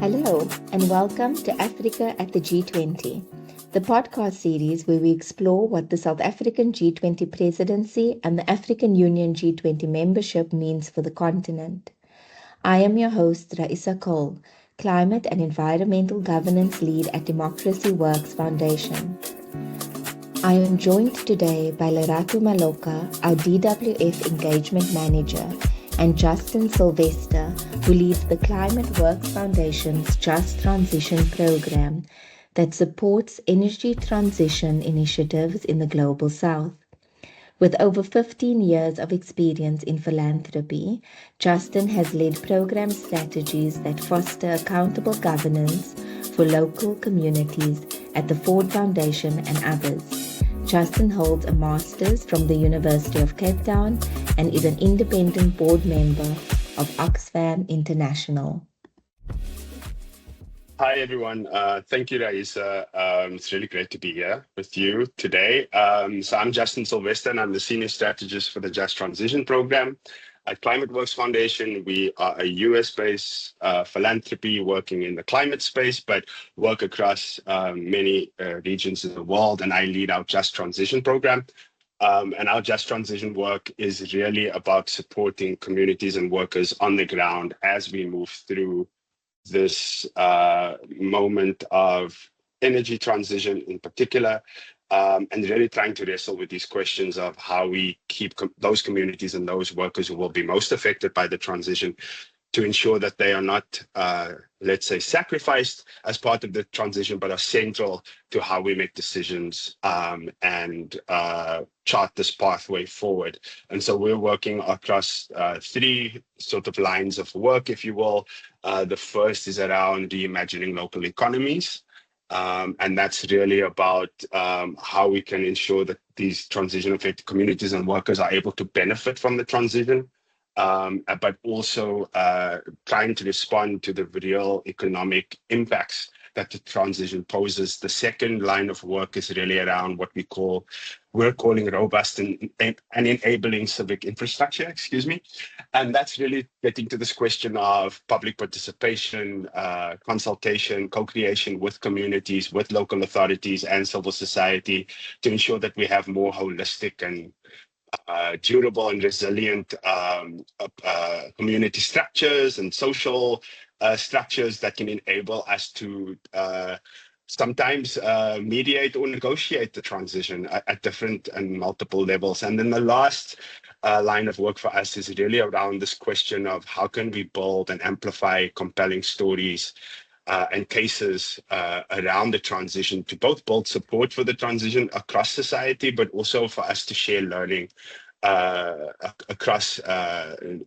Hello, and welcome to Africa at the G20, the podcast series where we explore what the South African G20 presidency and the African Union G20 membership means for the continent. I am your host, Raisa Cole, Climate and Environmental Governance Lead at DemocracyWorks Foundation. I am joined today by Lerato Maloka, our DWF Engagement Manager, and Justin Sylvester, who leads the ClimateWorks Foundation's Just Transition program that supports energy transition initiatives in the Global South. With over 15 years of experience in philanthropy, Justin has led program strategies that foster accountable governance for local communities at the Ford Foundation and others. Justin holds a master's from the University of Cape Town and is an independent board member of Oxfam International. Hi, everyone. Thank you, Raisa. It's really great to be here with you today. So I'm Justin Sylvester, and I'm the Senior Strategist for the Just Transition Program. At ClimateWorks Foundation, we are a US-based philanthropy working in the climate space, but work across many regions in the world, and I lead our Just Transition Program. And our Just Transition work is really about supporting communities and workers on the ground as we move through this moment of energy transition in particular, and really trying to wrestle with these questions of how we keep those communities and those workers who will be most affected by the transition to ensure that they are not, let's say, sacrificed as part of the transition, but are central to how we make decisions and chart this pathway forward. And so we're working across three sort of lines of work, if you will. The first is around reimagining local economies. And that's really about how we can ensure that these transition-affected communities and workers are able to benefit from the transition, but also trying to respond to the real economic impacts that the transition poses. The second line of work is really around what we're calling robust and enabling civic infrastructure, And that's really getting to this question of public participation, consultation, co-creation with communities, with local authorities and civil society to ensure that we have more holistic and durable and resilient community structures and social structures that can enable us to sometimes mediate or negotiate the transition at different and multiple levels. And then the last line of work for us is really around this question of how can we build and amplify compelling stories and cases around the transition to both build support for the transition across society, but also for us to share learning across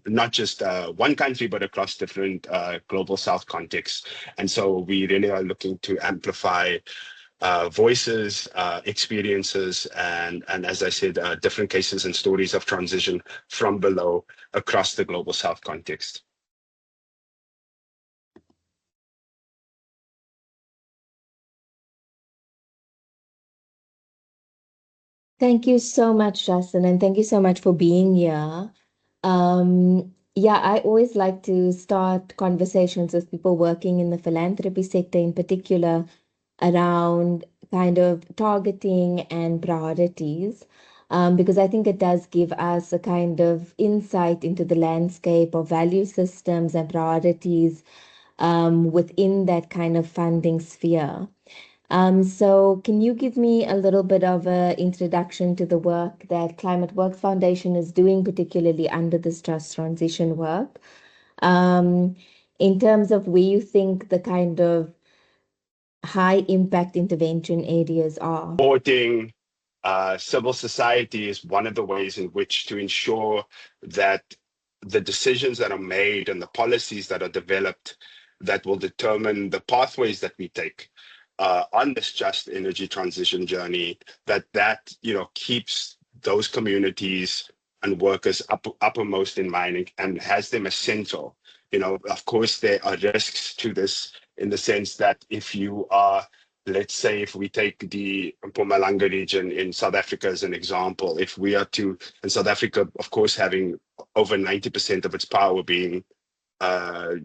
not just one country, but across different global South contexts. And so we really are looking to amplify voices, experiences, and as I said, different cases and stories of transition from below across the global South context. Thank you so much, Justin, and thank you so much for being here. I always like to start conversations with people working in the philanthropy sector in particular around kind of targeting and priorities, because I think it does give us a kind of insight into the landscape of value systems and priorities within that kind of funding sphere. So can you give me a little bit of an introduction to the work that ClimateWorks Foundation is doing, particularly under this Just Transition work, in terms of where you think the kind of high impact intervention areas are? Supporting civil society is one of the ways in which to ensure that the decisions that are made and the policies that are developed that will determine the pathways that we take on this just energy transition journey, that keeps those communities and workers uppermost in mind and has them essential. Of course, there are risks to this in the sense that if you are, let's say, if we take the Mpumalanga region in South Africa as an example, if we are to, in South Africa, of course, having over 90% of its power being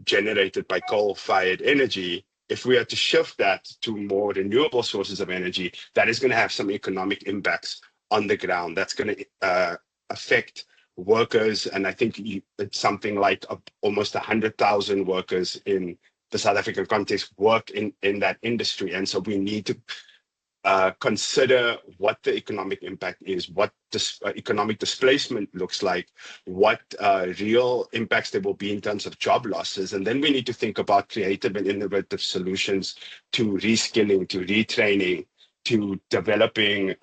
generated by coal-fired energy, if we are to shift that to more renewable sources of energy, that is going to have some economic impacts on the ground. That's going to affect workers, and I think it's something like almost 100,000 workers in the South African context work in that industry, and so we need to consider what the economic impact is, what this economic displacement looks like, what real impacts there will be in terms of job losses. And then we need to think about creative and innovative solutions to reskilling, to retraining, to developing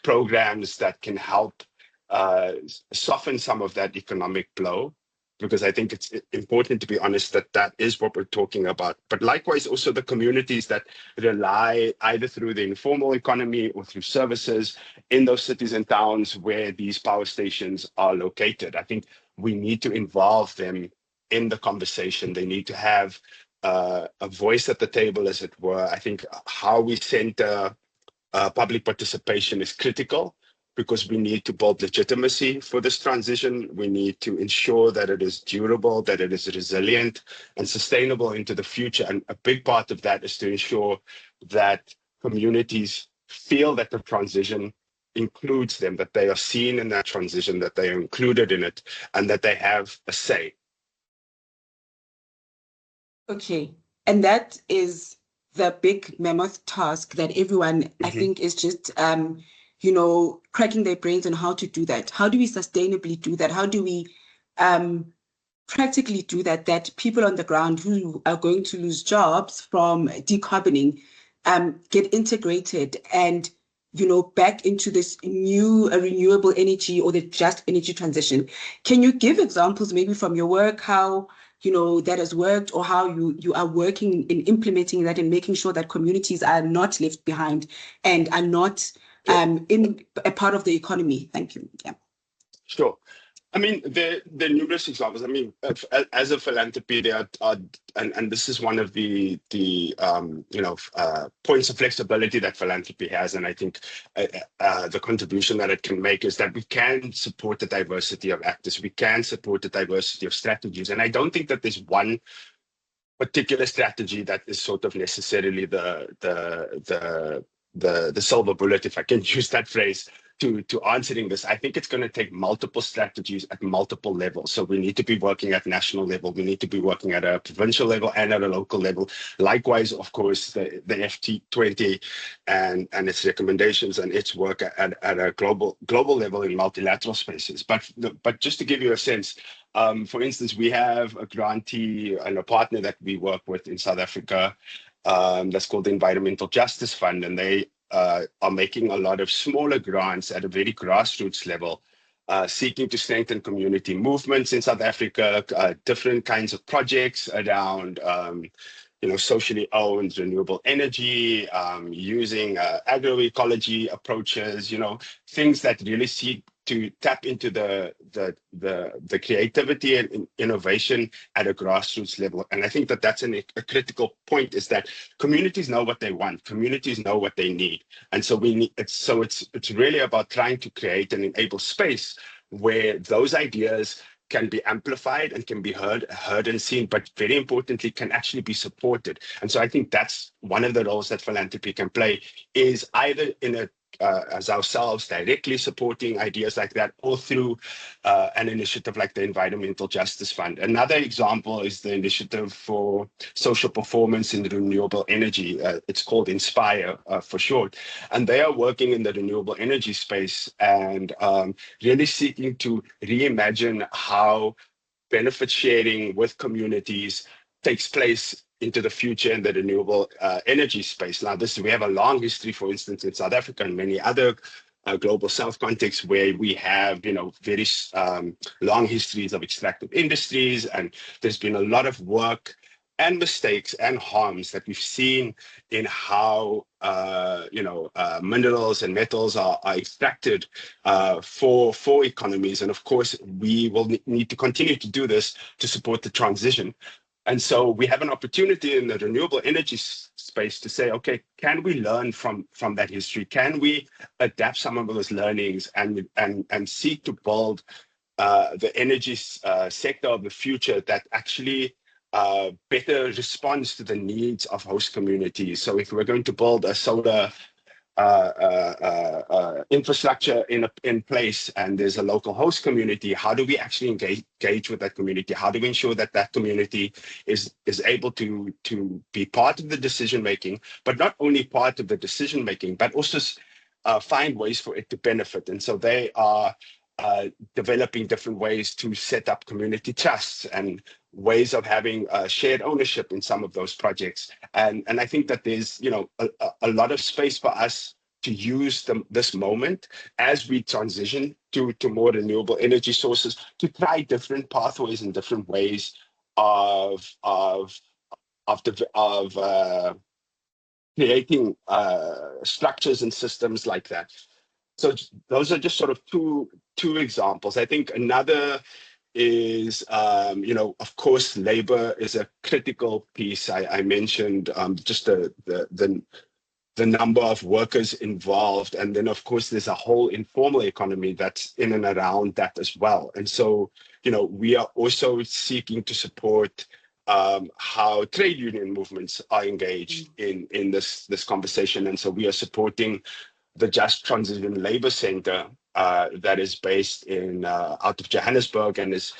programs that can help soften some of that economic blow, because I think it's important to be honest that that is what we're talking about. But likewise, also the communities that rely either through the informal economy or through services in those cities and towns where these power stations are located. I think we need to involve them in the conversation. They need to have a voice at the table, as it were. I think how we center public participation is critical, because we need to build legitimacy for this transition. We need to ensure that it is durable, that it is resilient and sustainable into the future. And a big part of that is to ensure that communities feel that the transition includes them, that they are seen in that transition, that they are included in it, and that they have a say. Okay, and that is the big mammoth task that everyone, I think, is just cracking their brains on how to do that. How do we sustainably do that? How do we practically do that, that people on the ground who are going to lose jobs from decarboning get integrated and, back into this new renewable energy or the just energy transition? Can you give examples maybe from your work, how that has worked, or how you are working in implementing that and making sure that communities are not left behind and are not in a part of the economy? Thank you. Yeah. Sure. I mean, there are numerous examples. I mean, as a philanthropy, there are, and this is one of the points of flexibility that philanthropy has, and I think the contribution that it can make is that we can support the diversity of actors, we can support the diversity of strategies, and I don't think that there's one particular strategy that is sort of necessarily the silver bullet, if I can use that phrase, to answering this. I think it's going to take multiple strategies at multiple levels. So we need to be working at national level, we need to be working at a provincial level and at a local level. Likewise, of course, the FT20 and its recommendations and its work at a global level in multilateral spaces. But just to give you a sense, for instance, we have a grantee and a partner that we work with in South Africa that's called the Environmental Justice Fund, and they are making a lot of smaller grants at a very grassroots level, seeking to strengthen community movements in South Africa, different kinds of projects around socially owned renewable energy, using agroecology approaches, things that really seek to tap into the creativity and innovation at a grassroots level. And I think that that's a critical point, is that communities know what they want, communities know what they need. And so it's really about trying to create and enable space where those ideas can be amplified and can be heard and seen, but very importantly, can actually be supported. And so I think that's one of the roles that philanthropy can play, is either as ourselves directly supporting ideas like that, or through an initiative like the Environmental Justice Fund. Another example is the Initiative for Social Performance in Renewable Energy. It's called INSPIRE for short. And they are working in the renewable energy space and really seeking to reimagine how benefit sharing with communities takes place into the future in the renewable energy space. Now, we have a long history, for instance, in South Africa and many other global South contexts where we have, very long histories of extractive industries, and there's been a lot of work and mistakes and harms that we've seen in how minerals and metals are extracted for economies. And of course, we will need to continue to do this to support the transition. And so we have an opportunity in the renewable energy space to say, okay, can we learn from that history? Can we adapt some of those learnings and seek to build the energy sector of the future that actually better responds to the needs of host communities. So if we're going to build a solar infrastructure in place and there's a local host community, how do we actually engage with that community? How do we ensure that that community is able to be part of the decision making, but not only part of the decision making, but also find ways for it to benefit? And so they are developing different ways to set up community trusts and ways of having shared ownership in some of those projects. And I think that there's, you know, a lot of space for us to use this moment as we transition to more renewable energy sources, to try different pathways and different ways of creating structures and systems like that. So those are just sort of two examples. I think another is, you know, of course, labor is a critical piece. I mentioned just the number of workers involved. And then, of course, there's a whole informal economy that's in and around that as well. And so, you know, we are also seeking to support how trade union movements are engaged in this conversation. And so we are supporting the Just Transition Labour Center that is based in out of Johannesburg and is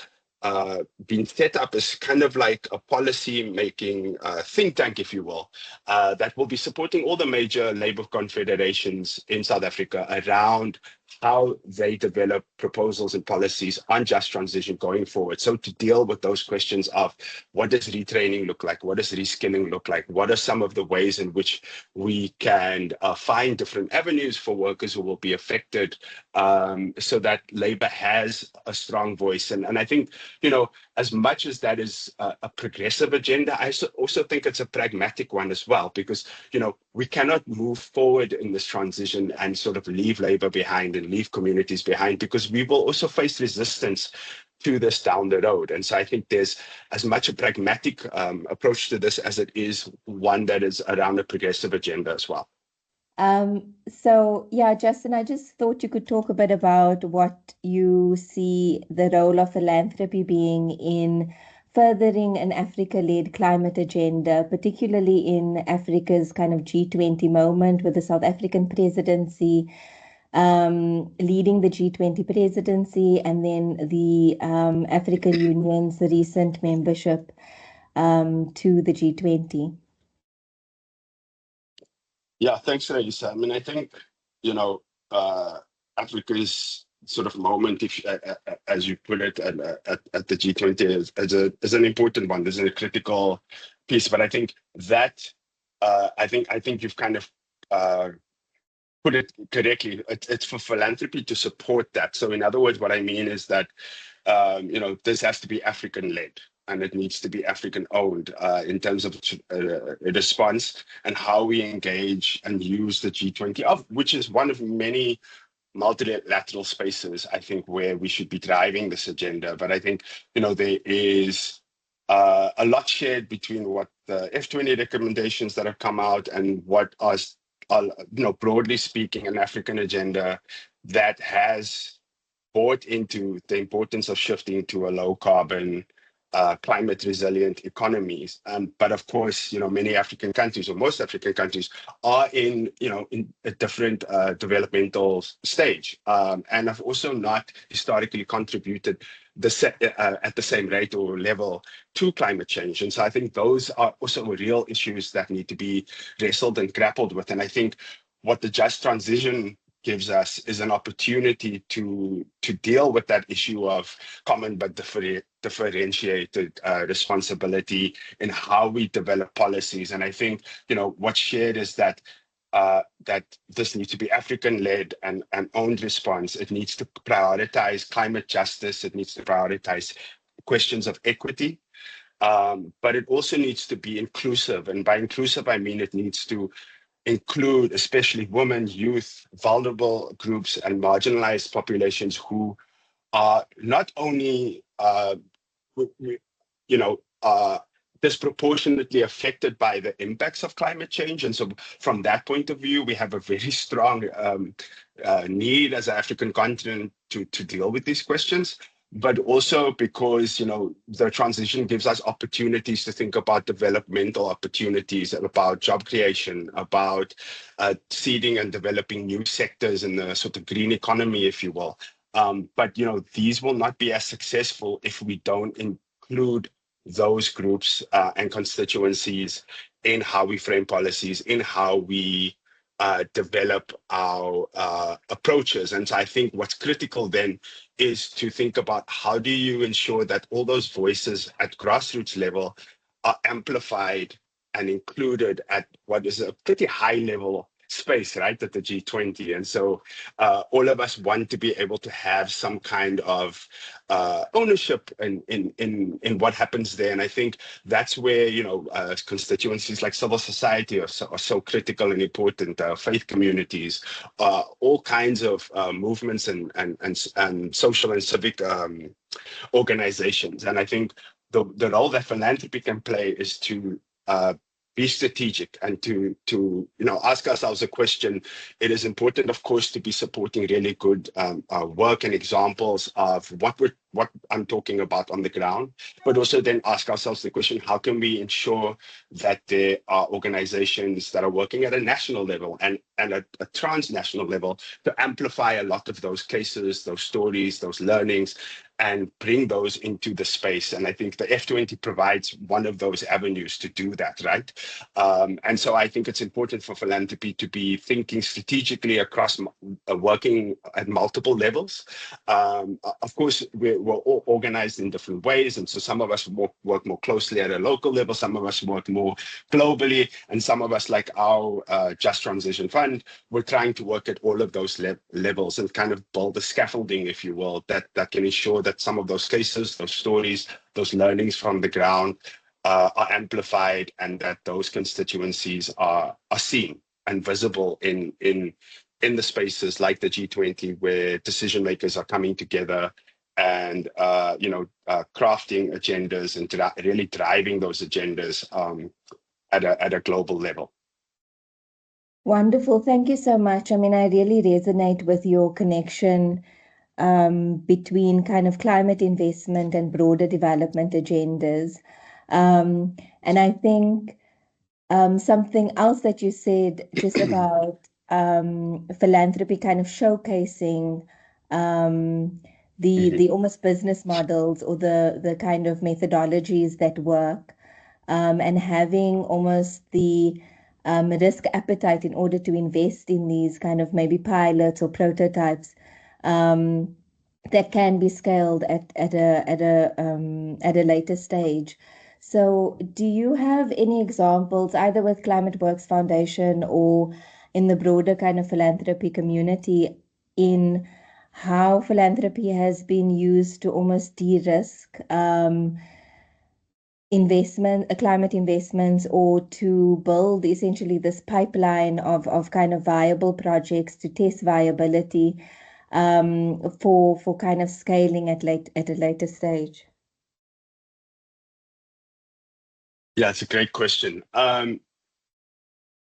been set up as kind of like a policy-making think tank, if you will, that will be supporting all the major labour confederations in South Africa around how they develop proposals and policies on just transition going forward. So to deal with those questions of what does retraining look like? What does reskilling look like? What are some of the ways in which we can find different avenues for workers who will be affected so that labor has a strong voice? And I think, you know, as much as that is a progressive agenda, I also think it's a pragmatic one as well, because, you know, we cannot move forward in this transition and sort of leave labor behind and leave communities behind, because we will also face resistance to this down the road. And so I think there's as much a pragmatic approach to this as it is one that is around a progressive agenda as well. So yeah, Justin, I just thought you could talk a bit about what you see the role of philanthropy being in furthering an Africa-led climate agenda, particularly in Africa's kind of G20 moment with the South African presidency leading the G20 presidency, and then the African Union's recent membership to the G20. Yeah, thanks, Raisa. I mean, I think, you know, Africa's sort of moment, if as you put it, at the G20 is an important one. This is a critical piece, but I think that I think you've kind of put it correctly. It's for philanthropy to support that. So in other words, what I mean is that you know, this has to be African-led, and it needs to be African-owned in terms of a response and how we engage and use the G20, which is one of many multilateral spaces, I think, where we should be driving this agenda. But I think, you know, there is a lot shared between what the F20 recommendations that have come out and what are, you know, broadly speaking, an African agenda that has bought into the importance of shifting to a low carbon, climate resilient economies. But of course, you know, many African countries, or most African countries, are in, you know, in a different developmental stage, and have also not historically contributed at the same rate or level to climate change. And so I think those are also real issues that need to be wrestled and grappled with. And I think what the Just Transition gives us is an opportunity to deal with that issue of common but differentiated responsibility in how we develop policies. And I think, you know, what's shared is that that this needs to be African-led and owned response. It needs to prioritize climate justice. It needs to prioritize questions of equity. But it also needs to be inclusive. And by inclusive, I mean it needs to include especially women, youth, vulnerable groups, and marginalized populations who are not only, you know, disproportionately affected by the impacts of climate change. And so from that point of view, we have a very strong need as an African continent to deal with these questions. but also because, the transition gives us opportunities to think about developmental opportunities, about job creation, about seeding and developing new sectors in the sort of green economy, if you will. But, these will not be as successful if we don't include those groups and constituencies in how we frame policies, in how we develop our approaches. And so I think what's critical then is to think about how do you ensure that all those voices at grassroots level are amplified and included at what is a pretty high level space, right, at the G20. And so all of us want to be able to have some kind of ownership in what happens there. And I think that's where, constituencies like civil society are so critical and important, faith communities, all kinds of movements and social and civic organizations. And I think the role that philanthropy can play is to be strategic and to ask ourselves a question. It is important, of course, to be supporting really good work and examples of what I'm talking about on the ground, but also then ask ourselves the question: how can we ensure that there are organizations that are working at a national level and at a transnational level to amplify a lot of those cases, those stories, those learnings, and bring those into the space. And I think the F20 provides one of those avenues to do that, right? And so I think it's important for philanthropy to be thinking strategically across working at multiple levels. Of course, we're all organized in different ways. And so some of us work more closely at a local level, some of us work more globally, and some of us, like our Just Transition Fund, we're trying to work at all of those levels and kind of build the scaffolding, if you will, that can ensure that some of those cases, those stories, those learnings from the ground are amplified, and that those constituencies are seen and visible in the spaces like the G20, where decision makers are coming together and crafting agendas and really driving those agendas at a global level. Wonderful. Thank you so much. I mean, I really resonate with your connection between kind of climate investment and broader development agendas. And I think something else that you said just about philanthropy kind of showcasing the almost business models or the kind of methodologies that work, and having almost the risk appetite in order to invest in these kind of maybe pilots or prototypes that can be scaled at a later stage. So do you have any examples, either with ClimateWorks Foundation or in the broader kind of philanthropy community, in how philanthropy has been used to almost de-risk climate investments, or to build essentially this pipeline of kind of viable projects to test viability for kind of scaling at a later stage? Yeah, it's a great question.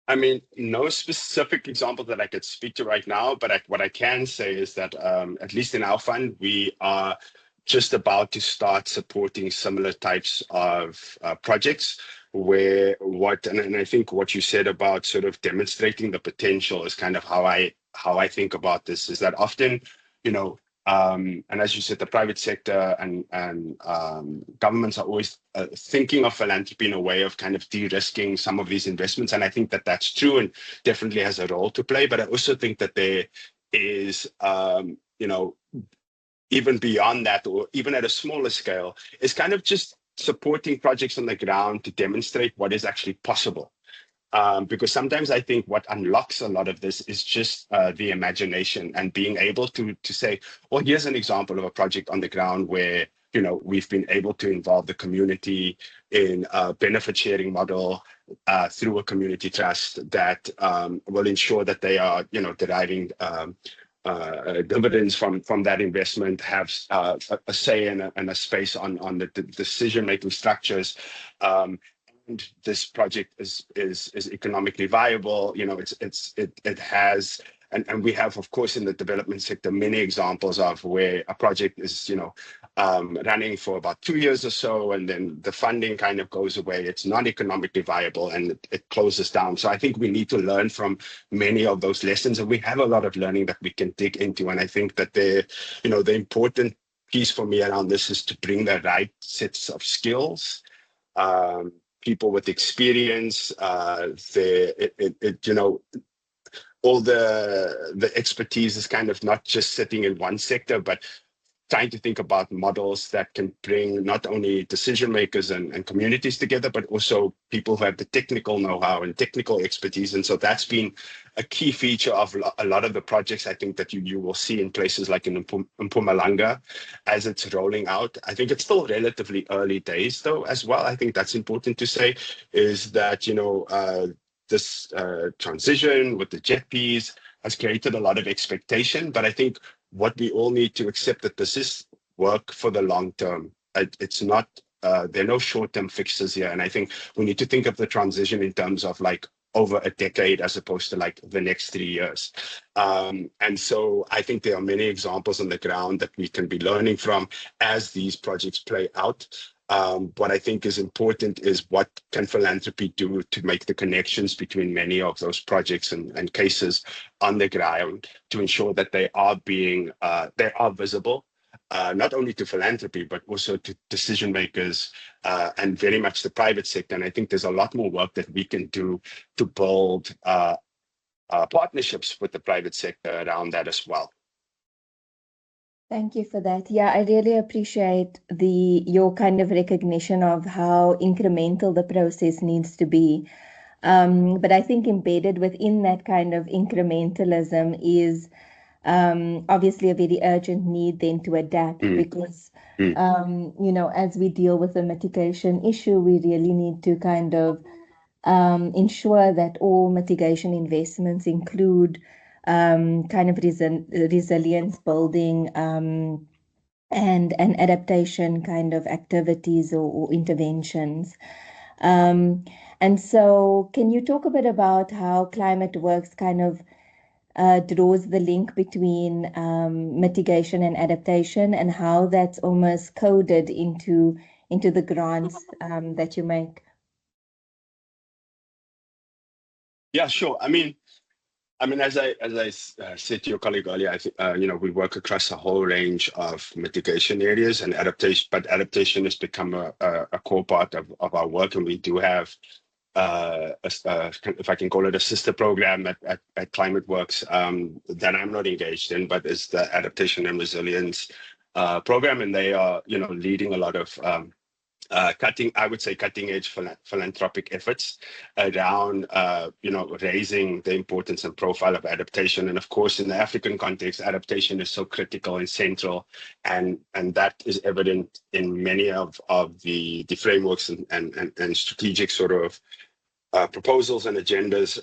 I mean, no specific example that I could speak to right now, but what I can say is that at least in our fund, we are just about to start supporting similar types of projects where and I think what you said about sort of demonstrating the potential is kind of how I think about this, is that often, and as you said, the private sector and governments are always thinking of philanthropy in a way of kind of de-risking some of these investments. And I think that that's true and definitely has a role to play. But I also think that there is, even beyond that, or even at a smaller scale, is kind of just supporting projects on the ground to demonstrate what is actually possible. Because sometimes I think what unlocks a lot of this is just the imagination and being able to say, well, here's an example of a project on the ground where, we've been able to involve the community in a benefit sharing model through a community trust that will ensure that they are, deriving dividends from that investment, have a say and a space on the decision-making structures. And this project is economically viable. It has, and we have, of course, in the development sector, many examples of where a project is, running for about 2 years or so, and then the funding kind of goes away. It's not economically viable, and it closes down. So I think we need to learn from many of those lessons, and we have a lot of learning that we can dig into. And I think that the important piece for me around this is to bring the right sets of skills, people with experience, all the expertise is kind of not just sitting in one sector, but trying to think about models that can bring not only decision makers and communities together, but also people who have the technical know-how and technical expertise. And so that's been a key feature of a lot of the projects I think that you will see in places like in Mpumalanga as it's rolling out. I think it's still relatively early days though as well. I think that's important to say, is that, this transition with the JETPs has created a lot of expectation, but I think what we all need to accept that this is work for the long term. It's not, there are no short-term fixes here. And I think we need to think of the transition in terms of like over a decade as opposed to like the next 3 years. And so I think there are many examples on the ground that we can be learning from as these projects play out. What I think is important is what can philanthropy do to make the connections between many of those projects and cases on the ground to ensure that they are visible, not only to philanthropy, but also to decision makers and very much the private sector. And I think there's a lot more work that we can do to build partnerships with the private sector around that as well. Thank you for that. Yeah, I really appreciate your kind of recognition of how incremental the process needs to be. But I think embedded within that kind of incrementalism is obviously a very urgent need then to adapt because, as we deal with the mitigation issue, we really need to kind of ensure that all mitigation investments include kind of resilience building and adaptation kind of activities or interventions. And so can you talk a bit about how ClimateWorks kind of draws the link between mitigation and adaptation and how that's almost coded into the grants that you make? Yeah, sure. I mean, as I said to your colleague earlier, I think we work across a whole range of mitigation areas and adaptation, but adaptation has become a core part of our work, and we do have if I can call it a sister program at ClimateWorks that I'm not engaged in, but it's the adaptation and resilience program, and they are leading a lot of cutting edge philanthropic efforts around raising the importance and profile of adaptation. And of course, in the African context, adaptation is so critical and central, and that is evident in many of the frameworks and strategic sort of proposals and agendas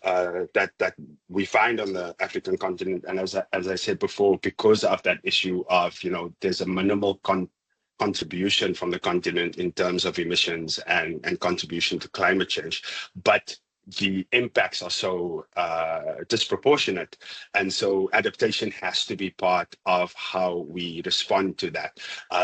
that we find on the African continent. And as I said before, because of that issue of there's a minimal contribution from the continent in terms of emissions and contribution to climate change, but the impacts are so disproportionate. And so adaptation has to be part of how we respond to that.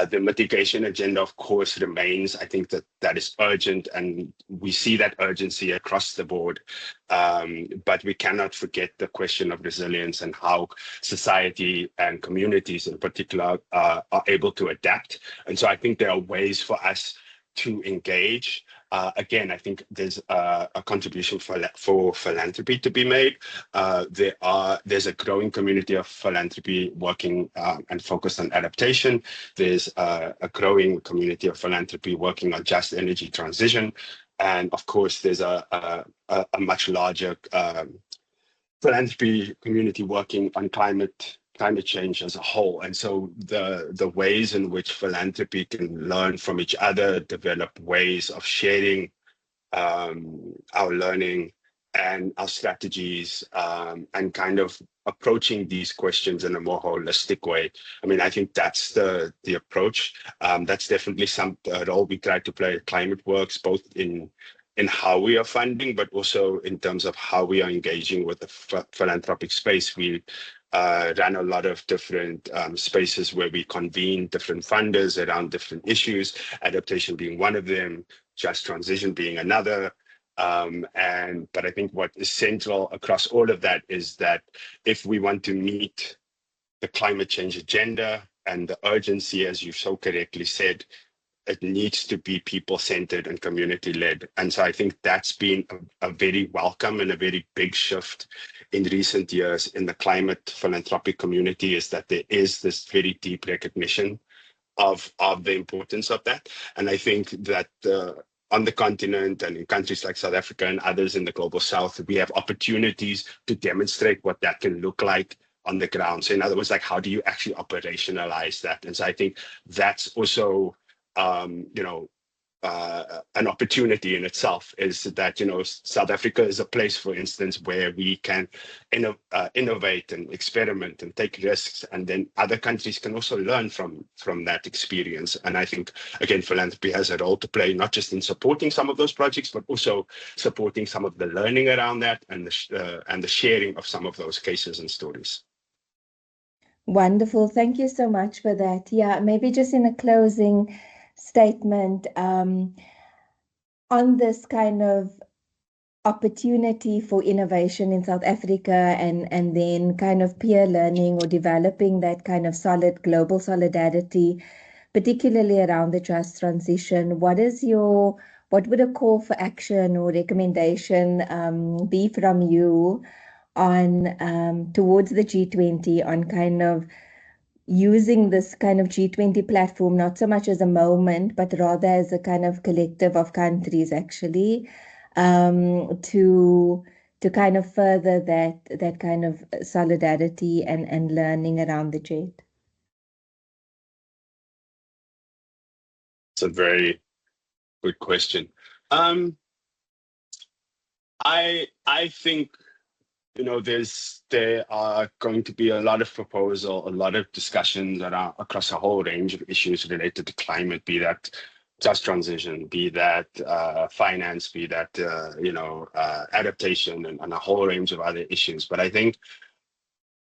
The mitigation agenda, of course, remains. I think that is urgent, and we see that urgency across the board. But we cannot forget the question of resilience and how society and communities in particular are able to adapt. And so I think there are ways for us to engage. Again, I think there's a contribution for philanthropy to be made. There's a growing community of philanthropy working and focused on adaptation. There's a growing community of philanthropy working on just energy transition. And of course, there's a much larger philanthropy community working on climate change as a whole. And so the ways in which philanthropy can learn from each other, develop ways of sharing our learning and our strategies and kind of approaching these questions in a more holistic way. I mean, I think that's the approach. That's definitely some role we try to play at ClimateWorks, both in how we are funding, but also in terms of how we are engaging with the philanthropic space. We ran a lot of different spaces where we convened different funders around different issues, adaptation being one of them, just transition being another. But I think what is central across all of that is that if we want to meet the climate change agenda and the urgency, as you so correctly said, it needs to be people-centered and community-led. And so I think that's been a very welcome and a very big shift in recent years in the climate philanthropic community, is that there is this very deep recognition of the importance of that. And I think that on the continent and in countries like South Africa and others in the global south, we have opportunities to demonstrate what that can look like on the ground. So in other words, like, how do you actually operationalize that? And so I think that's also an opportunity in itself, is that, South Africa is a place, for instance, where we can innovate and experiment and take risks, and then other countries can also learn from that experience. And I think, again, philanthropy has a role to play, not just in supporting some of those projects, but also supporting some of the learning around that and the sharing of some of those cases and stories. Wonderful. Thank you so much for that. Yeah, maybe just in a closing statement, on this kind of opportunity for innovation in South Africa, and then kind of peer learning or developing that kind of solid global solidarity, particularly around the just transition. What would a call for action or recommendation be from you on towards the G20 on kind of using this kind of G20 platform, not so much as a moment, but rather as a kind of collective of countries, actually, to kind of further that kind of solidarity and learning around the jet? It's a very good question. I think, there are going to be a lot of proposal, a lot of discussions across a whole range of issues related to climate, be that just transition, be that finance, be that adaptation, and a whole range of other issues. But I think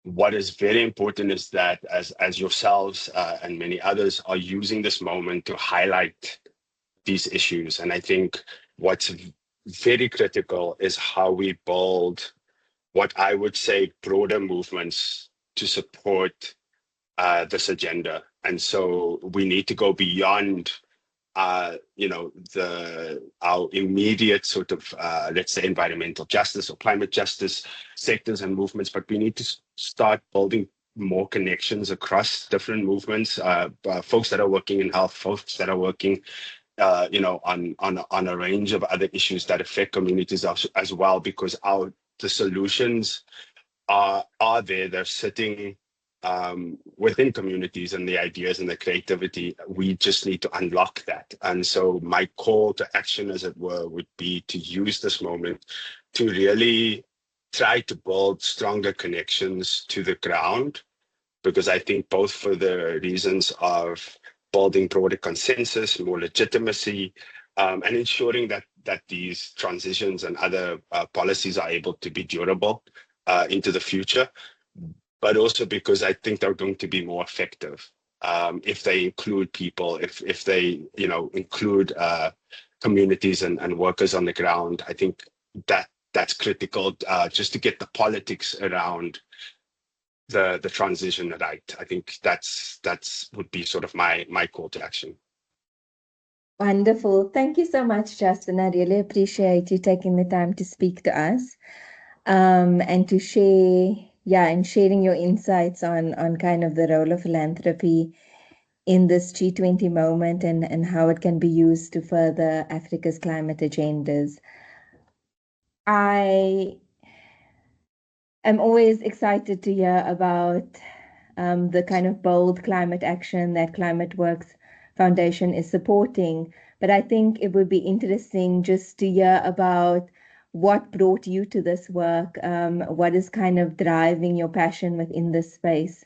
what is very important is that as yourselves and many others are using this moment to highlight these issues. And I think what's very critical is how we build what I would say broader movements to support this agenda. And so we need to go beyond our immediate sort of, let's say, environmental justice or climate justice sectors and movements, but we need to start building more connections across different movements, folks that are working in health, folks that are working on a range of other issues that affect communities as well, because the solutions are there. They're sitting within communities, and the ideas and the creativity. We just need to unlock that. And so my call to action, as it were, would be to use this moment to really try to build stronger connections to the ground, because I think both for the reasons of building broader consensus, more legitimacy, and ensuring that these transitions and other policies are able to be durable into the future, but also because I think they're going to be more effective if they include people, if they include communities and workers on the ground. I think that's critical just to get the politics around the transition right. I think that's would be sort of my call to action. Wonderful. Thank you so much, Justin. I really appreciate you taking the time to speak to us and to share, and sharing your insights on kind of the role of philanthropy in this G20 moment and how it can be used to further Africa's climate agendas. I am always excited to hear about the kind of bold climate action that ClimateWorks Foundation is supporting. But I think it would be interesting just to hear about what brought you to this work, what is kind of driving your passion within this space.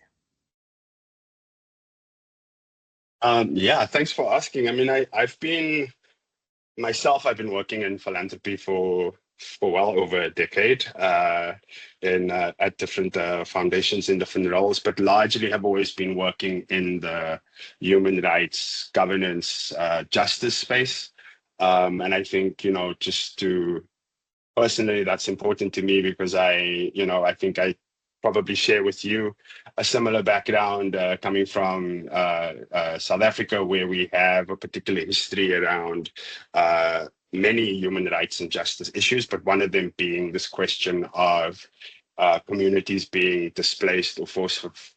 Thanks for asking. I mean, I've been working in philanthropy for for well over a decade at different foundations in different roles, but largely have always been working in the human rights, governance, justice space. And I think, just to personally, that's important to me because I think I probably share with you a similar background coming from South Africa, where we have a particular history around many human rights and justice issues, but one of them being this question of communities being displaced or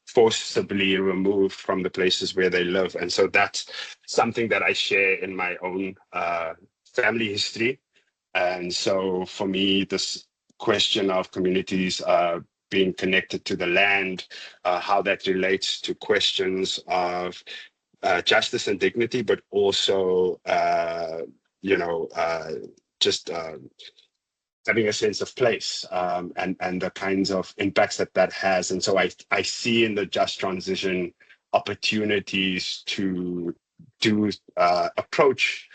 forcibly removed from the places where they live. And so that's something that I share in my own family history. And so for me, this question of communities being connected to the land, how that relates to questions of justice and dignity, but also, just having a sense of place and the kinds of impacts that has. And so I see in the just transition opportunities to approach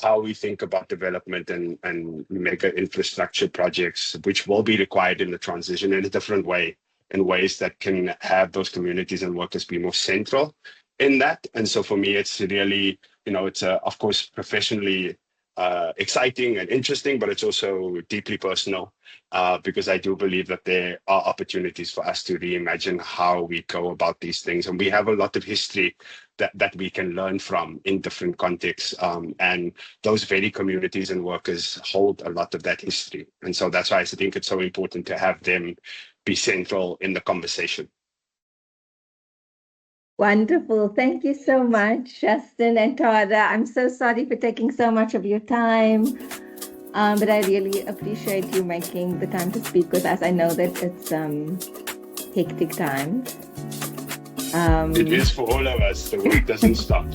how we think about development and mega infrastructure projects, which will be required in the transition in a different way, in ways that can have those communities and workers be more central in that. And so for me, it's really, it's of course professionally exciting and interesting, but it's also deeply personal because I do believe that there are opportunities for us to reimagine how we go about these things. And we have a lot of history that we can learn from in different contexts. And those very communities and workers hold a lot of that history. And so that's why I think it's so important to have them be central in the conversation. Wonderful. Thank you so much, Justin and Tada. I'm so sorry for taking so much of your time, but I really appreciate you making the time to speak with us. I know that it's hectic times. It is for all of us. The work doesn't stop.